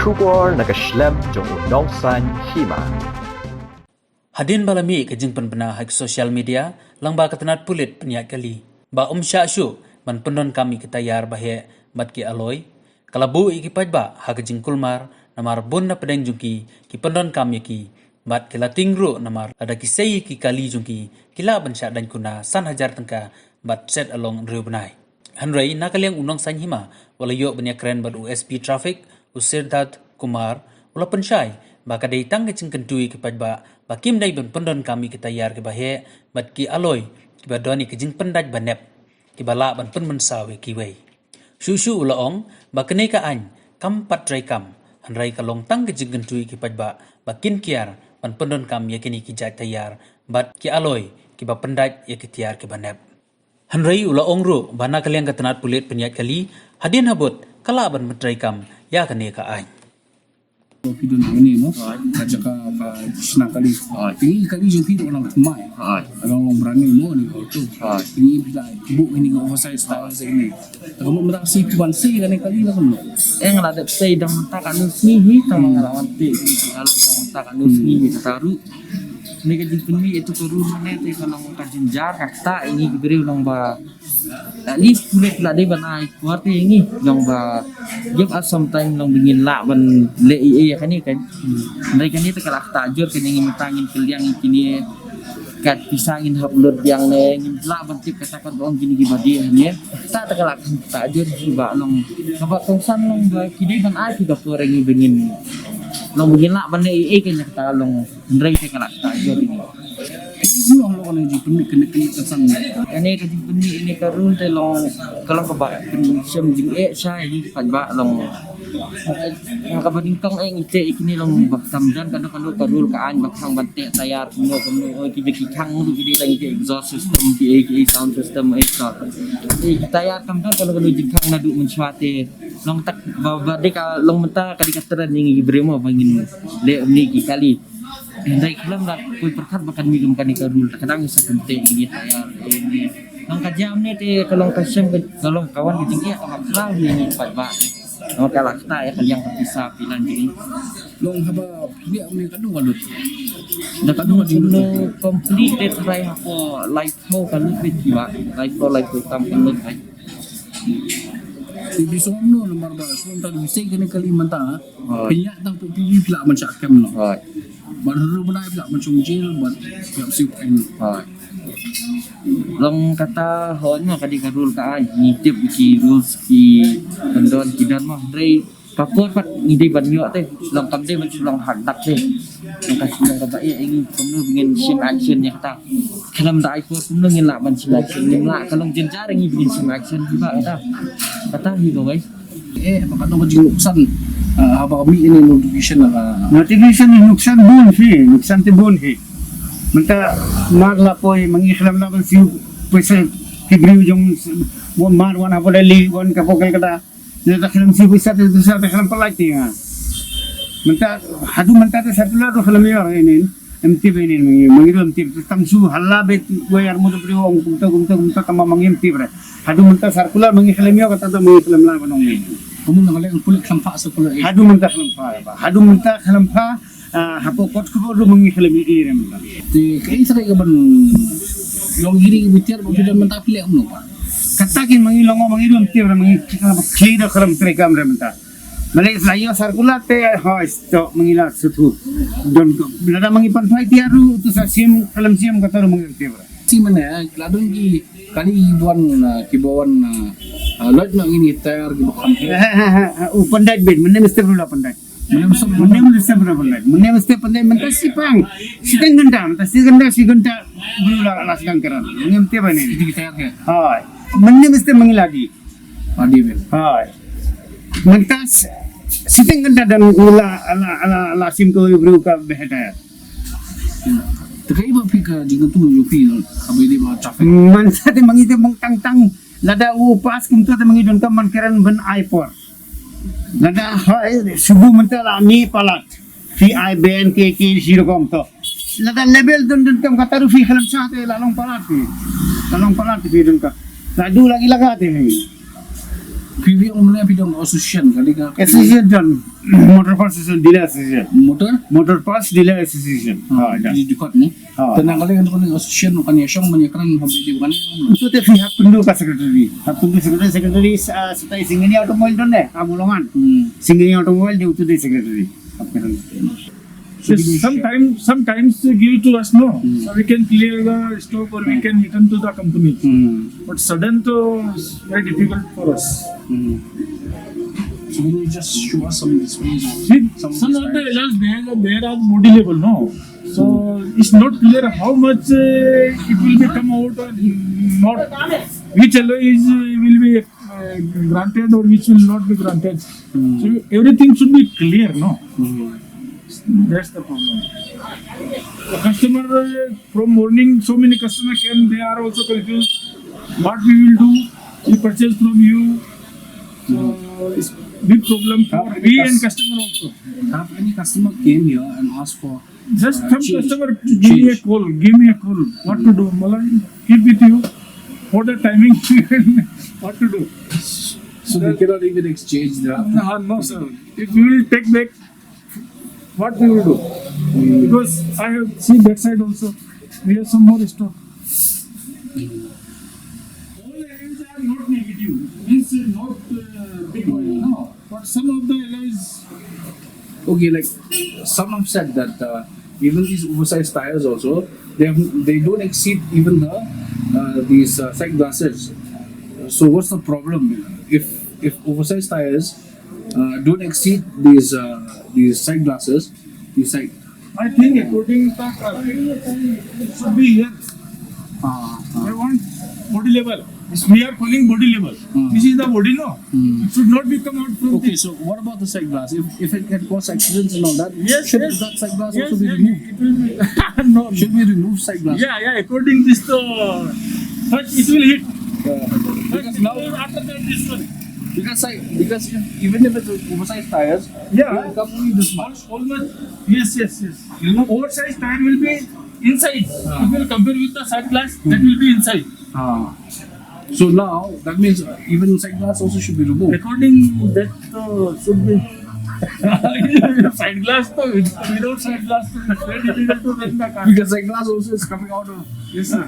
Syukur nakaslem jong unongsan hima. Hadin balami ke jing penbena hak sosial media lang ba katanat pulit peniat kali. Ba sya syu man penon kami ketayar bahe mat ki aloy. Kalabu ikipaj ba hak jing kulmar namar bun na pedeng jungki ki penon kami ki mat kila tingru namar ada kisai ki kali jungki kila bansya dan kuna san hajar tengka bat set along riu benai. Hanrei nakaliang unong san hima walayo benya keren bad USP traffic Usirdat Kumar ula pensyai baka daitang ke cingkentui kepaj ba bakim dai ben pendon kami ketayar ke bahe bat ki aloy ki badoni ke jing pendaj banep ki bala ban pen mensawe ki wei susu ula ong bakene ka an kam patrai kam hanrai kalong tang ke cingkentui kepaj ba bakin kiar ban pendon kam yakini ki jat tayar bat ki aloy ki ba pendaj ya ki tiar ke banep hanrai ula ong ru bana kaliang katanat pulit peniat kali hadin habut kala ban mentrai kam ya kene ka ai video ini no kaja ka sna kali ini kali jo video orang mai orang berani mo ni auto ini bila ibu ini oversize style ini kamu mata si kuan si kan kali lah kamu ngadep say dang mata kanu snihi tama ngalawan ti kalau dang mata kanu snihi taru ni kajin penmi itu turun mana te kalau kajin jar kata ini diberi ulang ba ni kulit la de banai kuat ini yang ba give us some time long bingin la ban le ya kan ni kan mereka ni tekalak tajur kan ingin tangin keliang kini kat pisangin upload yang ne ingin la ban tip katakan orang gini gibadi ni tak tekalak tajur ba long kabat tongsan long ba kini ban ai kita orang bingin long bingin la ban le kan kata long mereka tekalak tajur ini ini lo kan ji penmi kena kesan ini kajing penmi ini karun te long kalau kebak sem jing sai ni ba long kabading tong ite ikini long baktam dan kan karul kaan baksang bante tayar kuno ki kang ki lang ki exhaust system ki sound system tayar kam dan kalau jing kang nadu mensuate long tak babade ka long menta kadikatran ning ibremo bangin le ni ki kali Hendai kelam dah kui perkat makan minum kan ikarul kadang sepenting ini tayar ini long kajam ni te kalau kasem kalau kawan kejing ya kawan selalu ini pat ba no kala kita ya kaliang terpisah pilan jadi long haba dia ni kadu walut dapat dua dulu complete try apa life mo kan lebih jiwa life tam kan lebih di somno nomor ba sebelum tadi mesti kena kali mentah pinyak tang tu pilih pula mencakam no baru benar pula macam jil buat siap siupan long kata honnya kadi karul ka nitip ki rules ki pendon kidan mah rei pakor pat ngide banyo teh long kamde men sulang hadak teh long kasih ka bae ingin kumno bingin sim action nya kata kalam dai por kumno ngin la ban sim action nim la kalong jenjar ngi bingin sim action juga kata hi go guys apa kata macam nuksan haba kami ini notification ni nuksan ti bun hi menta marla poi mangikhlam na si pesa tibriu jong mar wan apa dali wan kapokal kata ni ta khlam si pesa tu sa ta khlam palai ti ha menta hadu menta ta satula ro khlam ya ini MT benin mangiru MT tamsu halla bet goyar mo bri ong kumta kama mangim ti bre hadu menta sarkular mangikhlam ya kata ta mangikhlam la banong ni kamu nak lagi kulit sampak sekolah hadu menta khlam pha hapo kot ko do mangi khlam i rem di kai sare ke ban long giri bitir bo sudah mentap le umno pa katakin mangi longo mangi dum ti bre mangi khida khram tre kam rem ta malai layo sarkula te sto mangi la sutu don lada mangi pan phai tiaru tu sa sim khlam sim kata mangi ti bre si mana ladun ki kali kibawan lot nak ini tayar ki bakam pandai ben menne mesti pula pandai menne mesti pandai menta sipang sidang ganda si ganda bula las gangkaran menne mesti bane di tayar ke hai menne mesti mangiladi adi ben hai menta sidang ganda dan ala sim ko bru ka behata terkai ba pika jingga tu yupi abai di ba traffic manta te mangite mong tang lada upas kumtu te mangidon ka man keran ben i4 lada hai subu menta la ni palat fi I ben ke 0 kom to lada level don kam kataru fi khalam sa te lalong palat fi don ka ladu lagi lagate PV umumnya bidang association kali ka Association done. Motor Parts Dealer Association. motor Motor Parts Dealer Association. di dekat ni. Ah. Tenang kali kan kau association kan ya syong menyekran hobi di bukan. Itu teh pihak pendu ka secretary. Hapundu secretary setai singini automobile don deh, kamulongan. Singini automobile di utu deh secretary. Yes, sometimes they give to us, no. So we can clear the stock or we can return to the company. But sudden to is very difficult for us. So can you just show us some displays? See, some of the areas there are body level, no. So it's not clear how much it will be come out or not. Which alloy is will be granted or which will not be granted. So everything should be clear, no. That's the problem. The customer from morning, so many customers came. They are also confused. What we will do? We purchase from you. So it's big problem for we and customer also. Have any customer came here and asked for Just some change. customer give me a call. Give me a call. What to do? Malan, keep with you. For the timing, what to do? so they cannot even exchange the No, sir. If we will take back, what we will do? Because I have seen that side also. We have some more stock. All areas are not negative. Means not big oil. No. But some of the alloys. okay, like some have said that even these oversized tires also they don't exceed even these side glasses. So what's the problem if oversized tires don't exceed these side glasses? These side. I think according to it should be here. I want body level. We are calling body level. This is the body, no? It should not be come out from Okay, this. so what about the side glass? If it can cause accidents and all that, Yes, should yes. that side glass Yes, also be yes, removed? it will be. No. Should we remove side glass? Yeah, according this to first it will hit. Because now, After that this one. because even if it's oversized tires, Yeah. it will come only this much. Almost. Yes. You know, oversized tire will be inside. If you will compare with the side glass, that will be inside. So now that means even side glass also should be removed. According that should be side glass to without side glass to it's very difficult to run the car. Because side glass also is coming out of. Yes, sir.